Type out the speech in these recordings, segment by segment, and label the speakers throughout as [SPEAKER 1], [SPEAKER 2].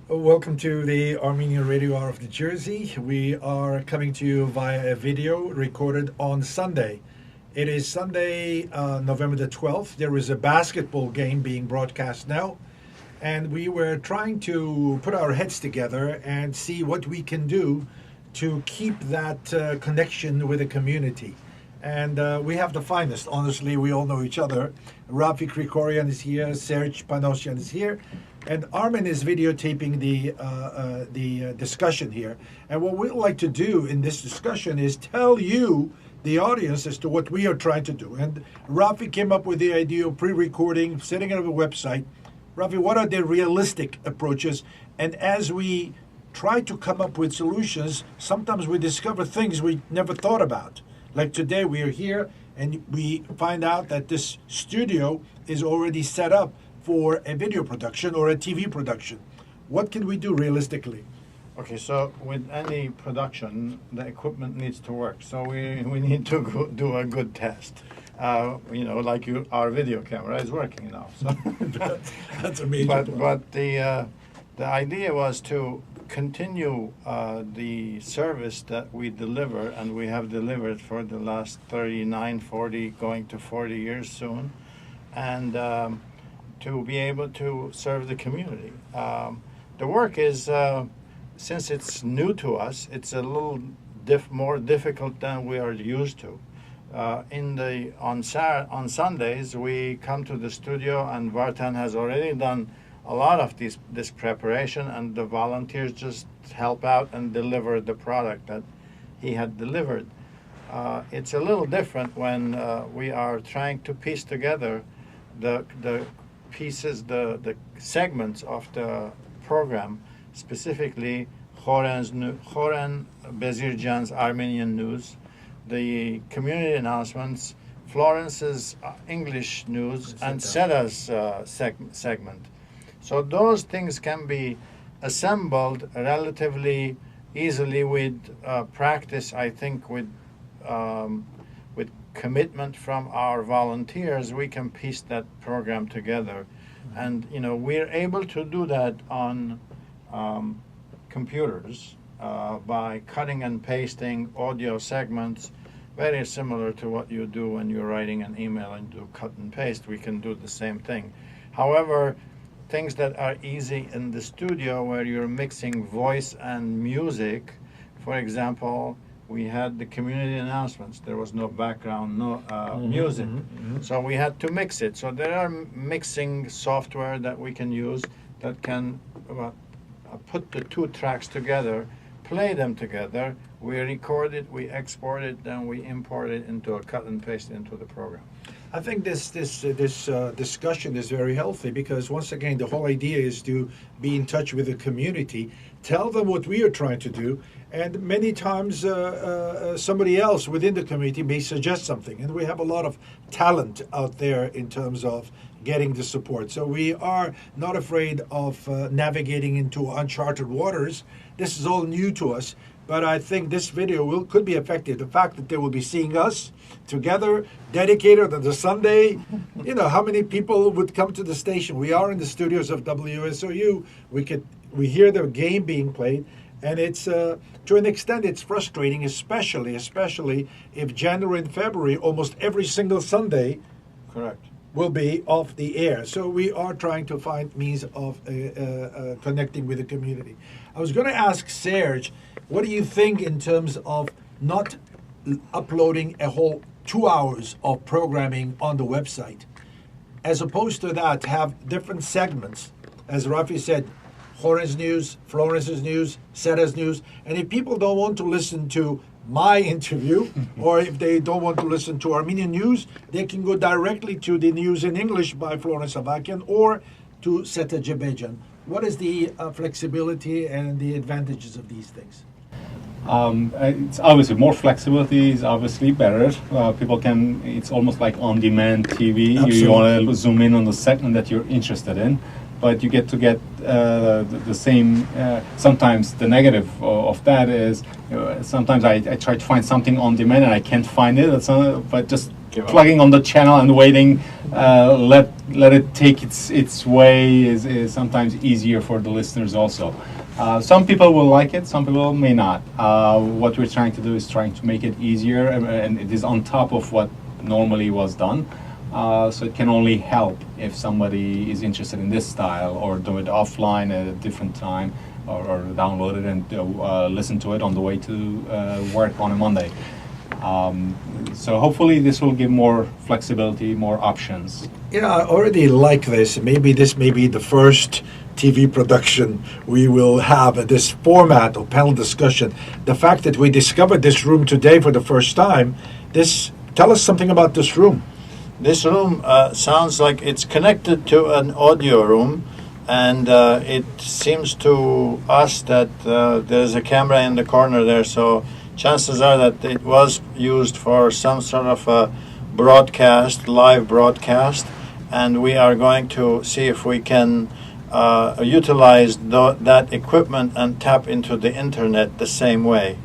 [SPEAKER 1] Welcome to the Armenian Radio Hour of New Jersey. We are coming to you via a video recorded on Sunday. It is Sunday, November the 12th. There is a basketball game being broadcast now, and we were trying to put our heads together and see what we can do to keep that connection with the community. And we have the finest. Honestly, we all know each other. Rafi Krikorian is here, Serge Panosyan is here, and Armin is videotaping the discussion here. And what we'd like to do in this discussion is tell you, the audience, as to what we are trying to do. And Rafi came up with the idea of pre-recording, setting up a website. Rafi, what are the realistic approaches? And as we try to come up with solutions, sometimes we discover things we never thought about. Like today, we are here and we find out that this studio is already set up for a video production or a TV production. What can we do realistically?
[SPEAKER 2] Okay, so with any production, the equipment needs to work. So we need to do a good test. Like our video camera is working now. So
[SPEAKER 1] That's a major
[SPEAKER 2] but the idea was to continue the service that we deliver, and we have delivered for the last 39, 40, going to 40 years soon, and to be able to serve the community. The work is, since it's new to us, it's a little more difficult than we are used to. On Sundays, we come to the studio, and Vartan has already done a lot of this preparation, and the volunteers just help out and deliver the product that he had delivered. It's a little different when we are trying to piece together the pieces, the segments of the program, specifically Khoren Bezirjan's Armenian News, the community announcements, Florence's English news, and Seda's segment. So those things can be assembled relatively easily with practice. I think with commitment from our volunteers, we can piece that program together. And we're able to do that on computers by cutting and pasting audio segments, very similar to what you do when you're writing an email and do cut and paste. We can do the same thing. However, things that are easy in the studio where you're mixing voice and music, for example, we had the community announcements. There was no background, no music. So we had to mix it. So there are mixing software that we can use that can put the two tracks together, play them together. We record it, we export it, then we import it into a cut and paste into the program.
[SPEAKER 1] I think this discussion is very healthy because, once again, the whole idea is to be in touch with the community, tell them what we are trying to do, and many times somebody else within the community may suggest something, and we have a lot of talent out there in terms of getting the support. So we are not afraid of navigating into uncharted waters. This is all new to us. But I think this video could be effective. The fact that they will be seeing us together, dedicated on the Sunday, how many people would come to the station? We are in the studios of WSOU. We hear the game being played, and it's to an extent it's frustrating, especially if January and February, almost every single Sunday,
[SPEAKER 2] correct,
[SPEAKER 1] will be off the air. So we are trying to find means of connecting with the community. I was going to ask Serge, what do you think in terms of not uploading a whole 2 hours of programming on the website, as opposed to that, have different segments, as Rafi said, Khoren's news, Florence's news, Seda's news, and if people don't want to listen to my interview, or if they don't want to listen to Armenian news, they can go directly to the news in English by Florence Avakian or to Seta Jebejan. What is the flexibility and the advantages of these things?
[SPEAKER 3] It's obviously more flexibility is obviously better. People can, it's almost like on-demand TV. You want to zoom in on the segment that you're interested in, but you get the same. Sometimes the negative of that is sometimes I try to find something on demand and I can't find it. But just plugging on the channel and waiting, let let it take its way is sometimes easier for the listeners also. Some people will like it, some people may not. What we're trying to do is trying to make it easier, and it is on top of what normally was done. So it can only help if somebody is interested in this style, or do it offline at a different time, or download it and listen to it on the way to work on a Monday. So hopefully this will give more flexibility, more options.
[SPEAKER 1] You know, I already like this. Maybe this may be the first TV production we will have this format of panel discussion. The fact that we discovered this room today for the first time, tell us something about this room.
[SPEAKER 2] This room sounds like it's connected to an audio room, and it seems to us that there's a camera in the corner there, so chances are that it was used for some sort of a live broadcast, and we are going to see if we can utilize that equipment and tap into the internet the same way.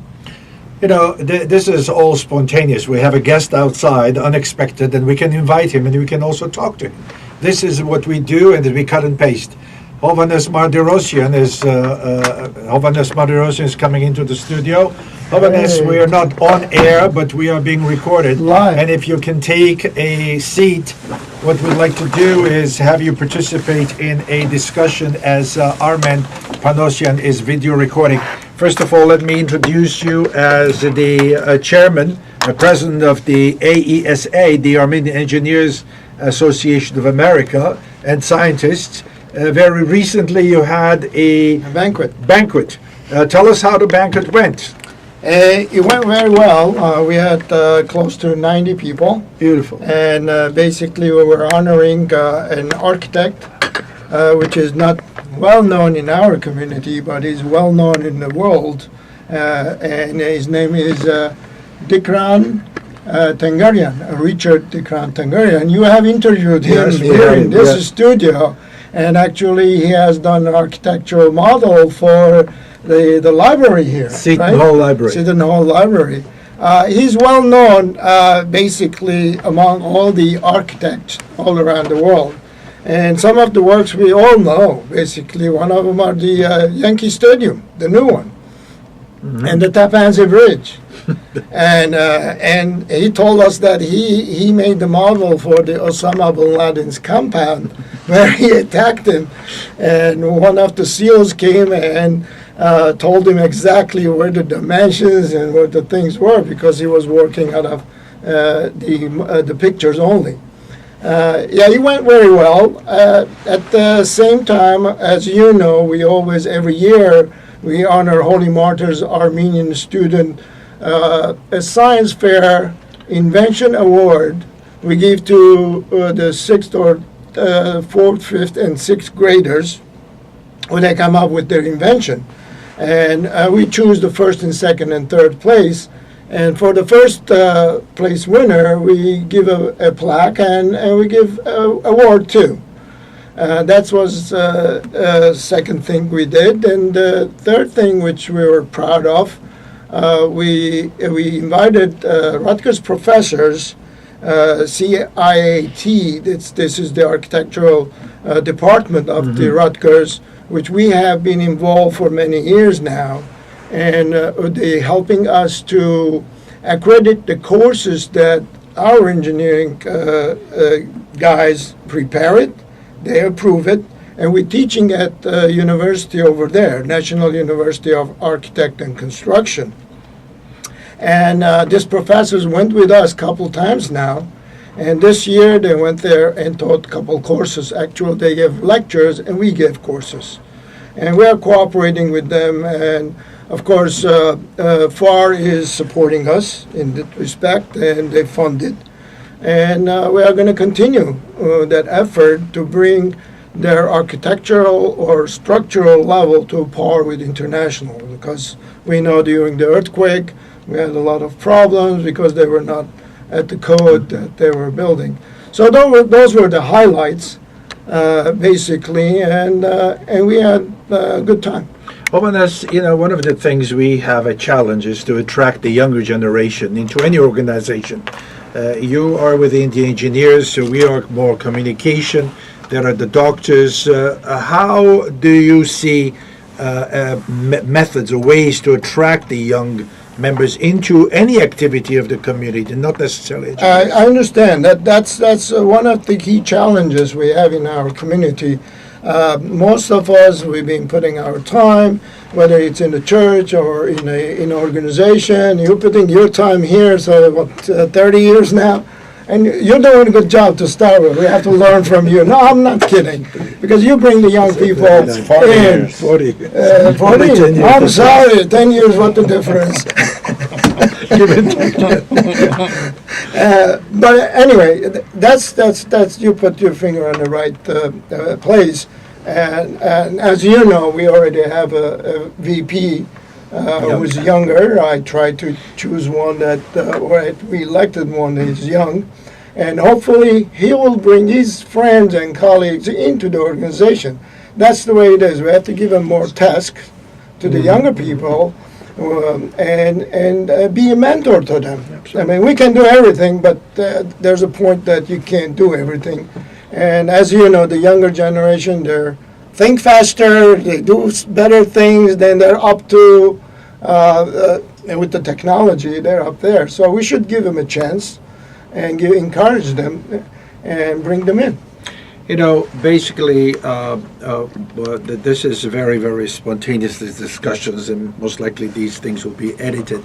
[SPEAKER 1] You know, this is all spontaneous. We have a guest outside, unexpected, and we can invite him, and we can also talk to him. This is what we do, and we cut and paste. Hovhannes Mardirosyan is coming into the studio. Hovhannes, we are not on air, but we are being recorded.
[SPEAKER 4] Live.
[SPEAKER 1] And if you can take a seat, what we'd like to do is have you participate in a discussion as Armen Panosyan is video recording. First of all, let me introduce you as the chairman, president of the AESA, the Armenian Engineers Association of America, and scientists. Very recently, you had a banquet. Tell us how the banquet went.
[SPEAKER 4] It went very well. We had close to 90 people.
[SPEAKER 1] Beautiful.
[SPEAKER 4] And basically, we were honoring an architect, which is not well known in our community, but is well known in the world. And his name is Dikran Tengarian, Richard Dikran Tengarian. You have interviewed him here in this studio. And actually, he has done an architectural model for the library here.
[SPEAKER 1] Seton Hall Library.
[SPEAKER 4] Seton Hall Library. He's well known basically among all the architects all around the world. And some of the works we all know. Basically, one of them are the Yankee Stadium, the new one, and the Tappan Zee Bridge. And he told us that he made the model for the Osama bin Laden's compound where he attacked him, and one of the SEALs came and told him exactly where the dimensions and where the things were, because he was working out of the pictures only. He went very well. At the same time, as you know, we always, every year, we honor Holy Martyrs Armenian student a science fair invention award we give to the 6th or 4th, 5th, and 6th graders when they come up with their invention. And we choose the 1st and 2nd and 3rd place. And for the 1st place winner, we give a plaque, and we give an award too. That was the second thing we did. And the third thing, which we were proud of, we invited Rutgers professors, CIAT, this is the architectural department of the Rutgers, which we have been involved for many years now, and they're helping us to accredit the courses that our engineering guys prepare it, they approve it, and we're teaching at the university over there, National University of Architect and Construction. And these professors went with us a couple times now, and this year they went there and taught a couple courses. Actually, they gave lectures and we gave courses. And we are cooperating with them, and of course, FAR is supporting us in that respect, and they fund it. And we are going to continue that effort to bring their architectural or structural level to par with international, because we know during the earthquake we had a lot of problems because they were not at the code that they were building. So those were the highlights, basically, and we had a good time.
[SPEAKER 1] Hovhannes, one of the things we have a challenge is to attract the younger generation into any organization. You are within the engineers, so we are more communication. There are the doctors. How do you see methods or ways to attract the young members into any activity of the community, not necessarily education?
[SPEAKER 4] I understand that's one of the key challenges we have in our community. Most of us, we've been putting our time, whether it's in the church or in an organization. You're putting your time here, so what, 30 years now? And you're doing a good job to start with. We have to learn from you. No, I'm not kidding. Because you bring the young people
[SPEAKER 2] It's 40
[SPEAKER 4] in.
[SPEAKER 2] years.
[SPEAKER 1] 40.
[SPEAKER 4] 40?
[SPEAKER 1] 10 years.
[SPEAKER 4] I'm sorry, 10 years, what the difference? But anyway, that's you put your finger on the right place. And as you know, we already have a VP who's younger. I tried to choose one we elected one that is young. And hopefully he will bring his friends and colleagues into the organization. That's the way it is. We have to give them more tasks to the younger people and be a mentor to them. I mean, we can do everything, but there's a point that you can't do everything. And as you know, the younger generation, they think faster, they do better things than they're up to. And with the technology, they're up there. So we should give them a chance and encourage them and bring them in.
[SPEAKER 1] You know, basically, this is very, very spontaneous, these discussions, and most likely these things will be edited.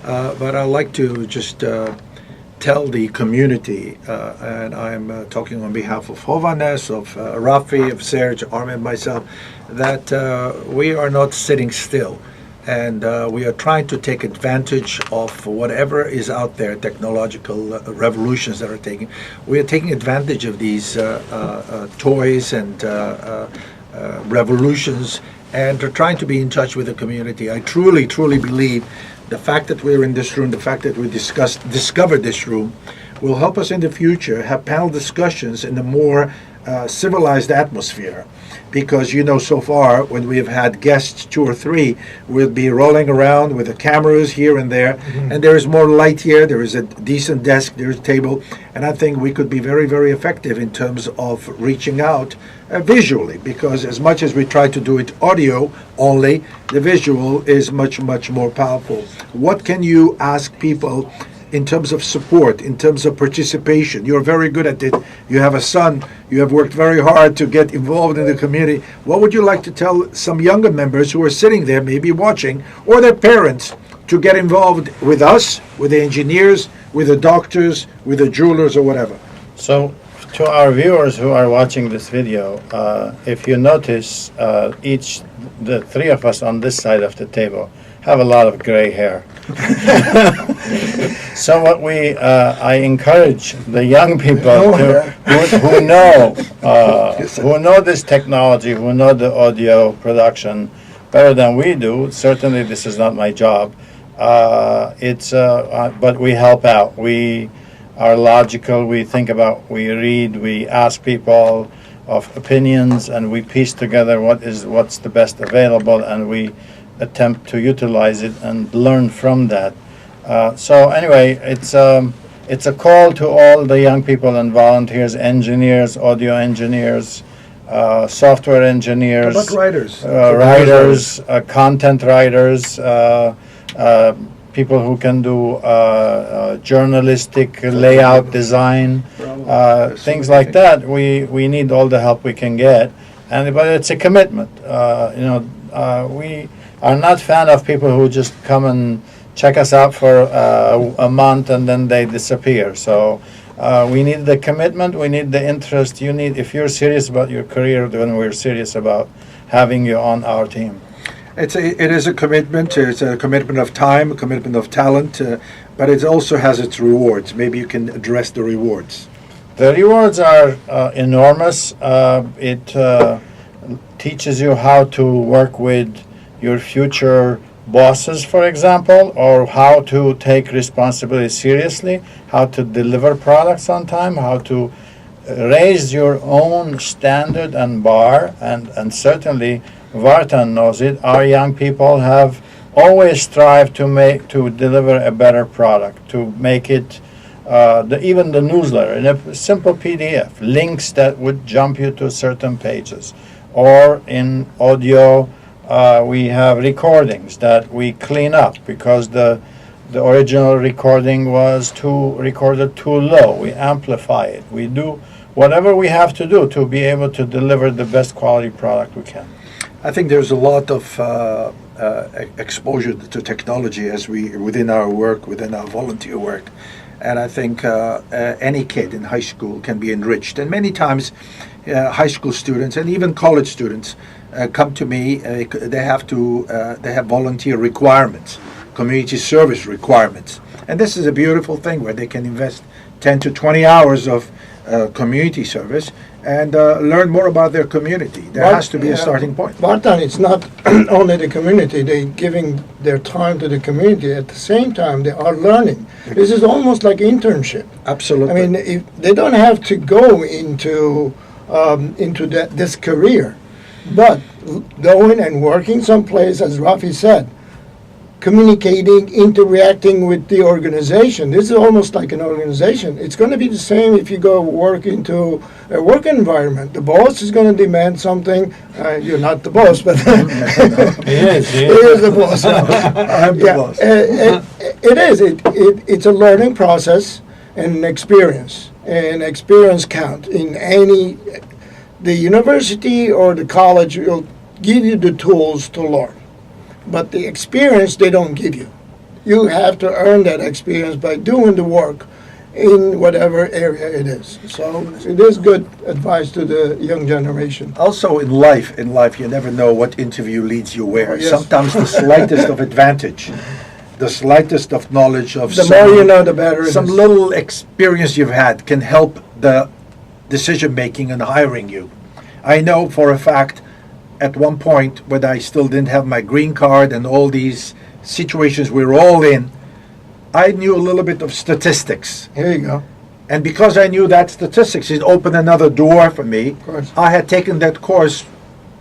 [SPEAKER 1] But I'd like to just tell the community, and I'm talking on behalf of Hovannes, of Rafi, of Serge, Armin, myself, that we are not sitting still. And we are trying to take advantage of whatever is out there, technological revolutions that are taking. We are taking advantage of these toys and revolutions, and are trying to be in touch with the community. I truly, truly believe the fact that we're in this room, the fact that we discovered this room, will help us in the future have panel discussions in a more civilized atmosphere. Because, you know, so far, when we have had guests, 2 or 3, we'll be rolling around with the cameras here and there, and there is more light here, there is a decent desk, there's a table, and I think we could be very, very effective in terms of reaching out visually, because as much as we try to do it audio only, the visual is much, much more powerful. What can you ask people in terms of support, in terms of participation? You're very good at it. You have a son. You have worked very hard to get involved in the community. What would you like to tell some younger members who are sitting there, maybe watching, or their parents, to get involved with us, with the engineers, with the doctors, with the jewelers, or whatever?
[SPEAKER 2] So, to our viewers who are watching this video, if you notice, the 3 of us on this side of the table have a lot of gray hair. So what I encourage the young people who know this technology, who know the audio production better than we do. Certainly, this is not my job. But we help out. We are logical. We think about. We read. We ask people of opinions, and we piece together what's the best available, and we attempt to utilize it and learn from that. So anyway, it's a call to all the young people and volunteers, engineers, audio engineers, software engineers,
[SPEAKER 1] How about writers?
[SPEAKER 2] writers, content writers, people who can do journalistic layout design, things like that. We need all the help we can get, but it's a commitment. We are not fan of people who just come and check us out for a month and then they disappear. So we need the commitment, we need the interest. If you're serious about your career, then we're serious about having you on our team.
[SPEAKER 1] It is a commitment. It's a commitment of time, a commitment of talent, but it also has its rewards. Maybe you can address the rewards.
[SPEAKER 2] The rewards are enormous. It teaches you how to work with your future bosses, for example, or how to take responsibility seriously, how to deliver products on time, how to raise your own standard and bar, and certainly Vartan knows it. Our young people have always strived to deliver a better product, to make it even the newsletter in a simple PDF, links that would jump you to certain pages, or in audio, we have recordings that we clean up because the original recording was recorded too low. We amplify it. We do whatever we have to do to be able to deliver the best quality product we can.
[SPEAKER 5] I think there's a lot of exposure to technology as within our work, within our volunteer work, and I think any kid in high school can be enriched. And many times, high school students and even college students come to me. They have volunteer requirements, community service requirements, and this is a beautiful thing where they can invest 10 to 20 hours of community service and learn more about their community. There has to be a starting point.
[SPEAKER 4] Martin, it's not only the community, they're giving their time to the community. At the same time, they are learning. This is almost like internship.
[SPEAKER 5] Absolutely.
[SPEAKER 4] I mean, if they don't have to go into this career, but going and working someplace, as Rafi said, communicating, interacting with the organization. This is almost like an organization. It's going to be the same if you go work into a work environment. The boss is going to demand something. You're not the boss, but
[SPEAKER 2] He is.
[SPEAKER 4] he is the boss.
[SPEAKER 5] I'm the boss.
[SPEAKER 4] It is. It's a learning process and an experience. And experience count in any. The university or the college will give you the tools to learn. But the experience they don't give you. You have to earn that experience by doing the work in whatever area it is. So it is good advice to the young generation.
[SPEAKER 5] Also in life, you never know what interview leads you where.
[SPEAKER 4] Oh, yes.
[SPEAKER 5] Sometimes the slightest of advantage, the slightest of knowledge of
[SPEAKER 4] The more you know, the better it
[SPEAKER 5] some
[SPEAKER 4] is.
[SPEAKER 5] little experience you've had can help the decision making and hiring you. I know for a fact at one point when I still didn't have my green card and all these situations we were all in, I knew a little bit of statistics.
[SPEAKER 4] Here you go.
[SPEAKER 5] And because I knew that statistics, it opened another door for me.
[SPEAKER 4] Of course.
[SPEAKER 5] I had taken that course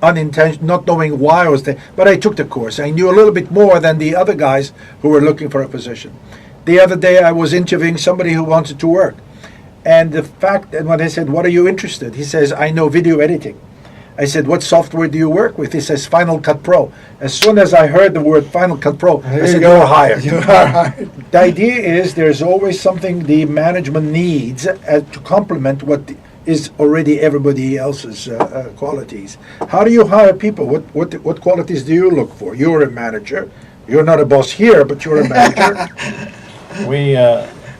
[SPEAKER 5] unintentionally, not knowing why I was there, but I took the course. I knew a little bit more than the other guys who were looking for a position. The other day I was interviewing somebody who wanted to work. And the fact that when I said, "What are you interested?" He says, "I know video editing." I said, "What software do you work with?" He says, "Final Cut Pro." As soon as I heard the word Final Cut Pro, I said, "You're hired."
[SPEAKER 4] You are hired.
[SPEAKER 5] The idea is there's always something the management needs to complement what is already everybody else's qualities. How do you hire people? What qualities do you look for? You're a manager. You're not a boss here, but you're a manager.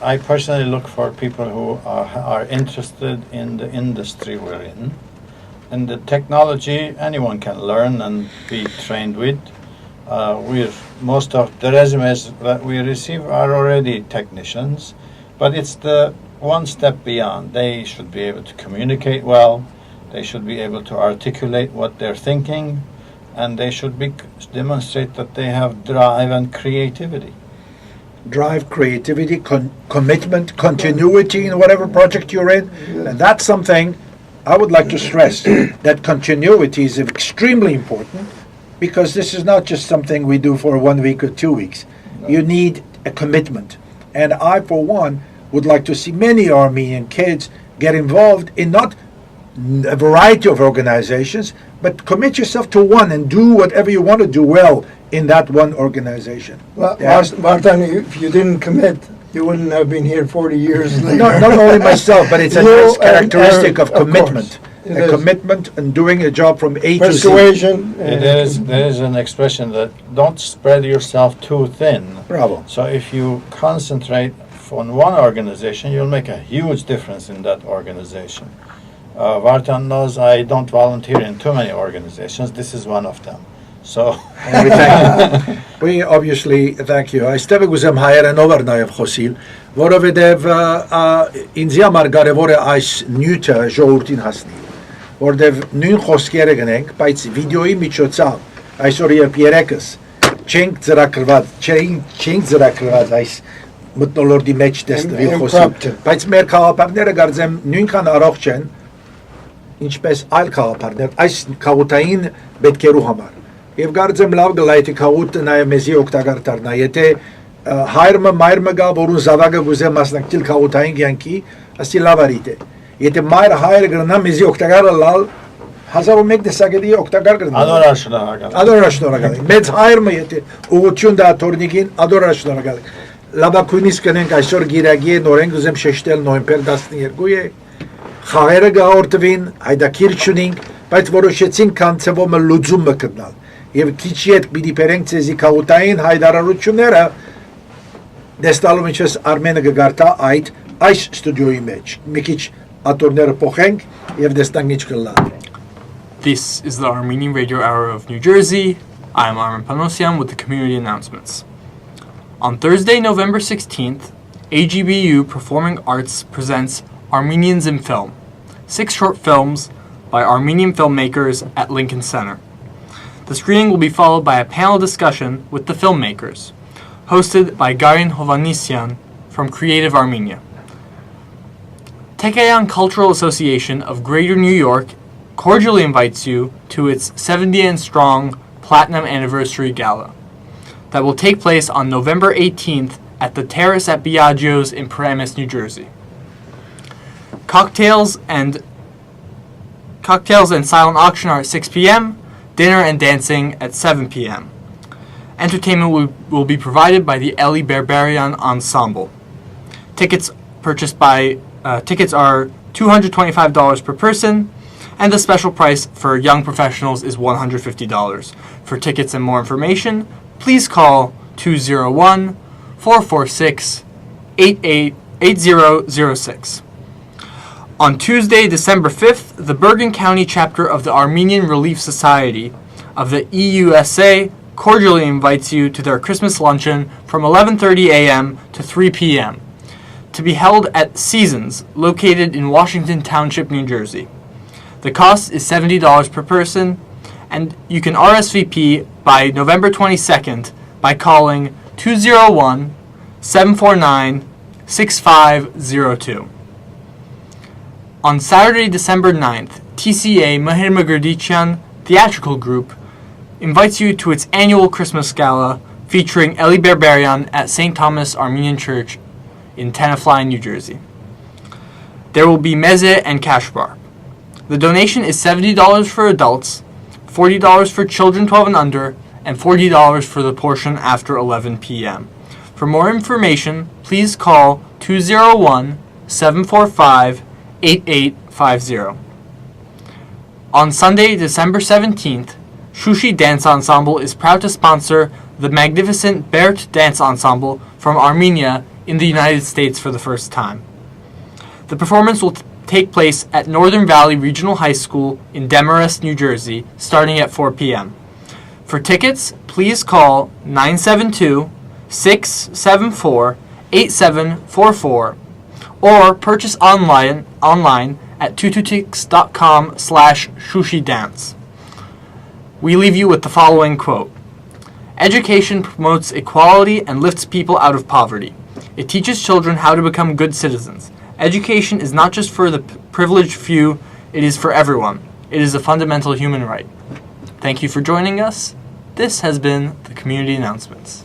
[SPEAKER 2] I personally look for people who are interested in the industry we're in. And the technology anyone can learn and be trained with. Most of the resumes that we receive are already technicians, but it's the one step beyond. They should be able to communicate well, they should be able to articulate what they're thinking, and they should demonstrate that they have drive and creativity.
[SPEAKER 5] Drive, creativity, commitment, continuity in whatever project you're in. And that's something I would like to stress, that continuity is extremely important, because this is not just something we do for 1 week or 2 weeks. You need a commitment. And I, for one, would like to see many Armenian kids get involved in not a variety of organizations, but commit yourself to one and do whatever you want to do well in that one organization.
[SPEAKER 4] Well,
[SPEAKER 5] Yes.
[SPEAKER 4] Martin, if you didn't commit, you wouldn't have been here 40 years later.
[SPEAKER 5] Not only myself, but it's a
[SPEAKER 4] You
[SPEAKER 5] nice characteristic
[SPEAKER 4] and-
[SPEAKER 5] of commitment.
[SPEAKER 4] It
[SPEAKER 5] A
[SPEAKER 4] is.
[SPEAKER 5] commitment and doing a job from A to Z.
[SPEAKER 4] Persuasion.
[SPEAKER 2] There is an expression that don't spread yourself too thin.
[SPEAKER 5] Bravo.
[SPEAKER 2] So if you concentrate on one organization, you'll make a huge difference in that organization. Vartan knows I don't volunteer in too many organizations. This is one of them. So
[SPEAKER 5] And we thank you. We obviously thank you. Այստեղ գուզեմ հայերենով նաև խոսիլ, որովհետև ինձ համար կարևոր է այս նյութը ժողովրդին հասնի, որովհետև նույն խոսքերը գնենք, բայց վիդեոյի միջոցով այսօր երբ երեքս չենք ծրագրված այս մթնոլորտի մեջ տեսնվի խոսիլ,
[SPEAKER 4] Impromptu.
[SPEAKER 5] բայց մեր քաղաքապետները կարծեմ նույնքան առողջ են, ինչպես այլ քաղաքապետներ այս քաղաքային պետքերու համար։ Եվ կարծեմ լավ գլայթի քաղուտը նաև մեզի օգտակար դառնա, եթե հայրը մայրը գա որուն զավակը գուզե մասնակցել քաղաքային կյանքի, ասի լավ արիտ է։ Եթե մայրը հայրը գրնա մեզի օգտակարը լալ 1001 տեսակետի օգտակար գրնա։
[SPEAKER 2] Adora շնորհակալ։
[SPEAKER 5] Ադորա շնորհակալ։ Մեծ հայրը եթե ուղղություն դա թորնիկին ադորա շնորհակալ։ Լաբակույնից կնենք այսօր գիրագի նորեն գուզեմ շեշտել նոյեմբեր 12 է։ Խաղերը գահորտվին, հայդակիր չունենք, բայց որոշեցինք կանցևոմը լուծումը գտնալ։ Եվ քիչի հետ պիտի բերենք ցեզի քաղաքային հայտարարությունները դեստալու միջս Արմենը կգարտա այս ստուդիոյի մեջ։ Մի քիչ ատորները փոխենք եւ դեստանք ինչ կլա։
[SPEAKER 6] This is the Armenian Radio Hour of New Jersey. I'm Armin Panosyan with the community announcements. On Thursday, November 16th, AGBU Performing Arts presents Armenians in Film, 6 short films by Armenian filmmakers at Lincoln Center. The screening will be followed by a panel discussion with the filmmakers, hosted by Garin Hovannisyan from Creative Armenia. Tekeyan Cultural Association of Greater New York cordially invites you to its 70th-strong Platinum Anniversary Gala that will take place on November 18th at the Terrace at Biagio's in Paramus, New Jersey. Cocktails and silent auction are at 6 p.m., dinner and dancing at 7 p.m. Entertainment will be provided by the Eli Berberian Ensemble. Tickets are $225 per person, and the special price for young professionals is $150. For tickets and more information, please call 201-446-8006. On Tuesday, December 5th, the Bergen County chapter of the Armenian Relief Society of the EUSA cordially invites you to their Christmas luncheon from 11:30 a.m. to 3 p.m. to be held at Seasons, located in Washington Township, New Jersey. The cost is $70 per person, and you can RSVP by November 22nd by calling 201-749-6502. On Saturday, December 9th, TCA Mahir Magurdichan Theatrical Group invites you to its annual Christmas Gala featuring Eli Berberian at St. Thomas Armenian Church in Tenafly, New Jersey. There will be meze and cash bar. The donation is $70 for adults, $40 for children 12 and under, and $40 for the portion after 11 p.m. For more information, please call 201-745-8850. On Sunday, December 17th, Shushi Dance Ensemble is proud to sponsor the magnificent Bert Dance Ensemble from Armenia in the United States for the first time. The performance will take place at Northern Valley Regional High School in Demarest, New Jersey, starting at 4 p.m. For tickets, please call 972-674-8744 or purchase online at tututix.com/shushidance. We leave you with the following quote: "Education promotes equality and lifts people out of poverty. It teaches children how to become good citizens. Education is not just for the privileged few, it is for everyone. It is a fundamental human right." Thank you for joining us. This has been the Community Announcements.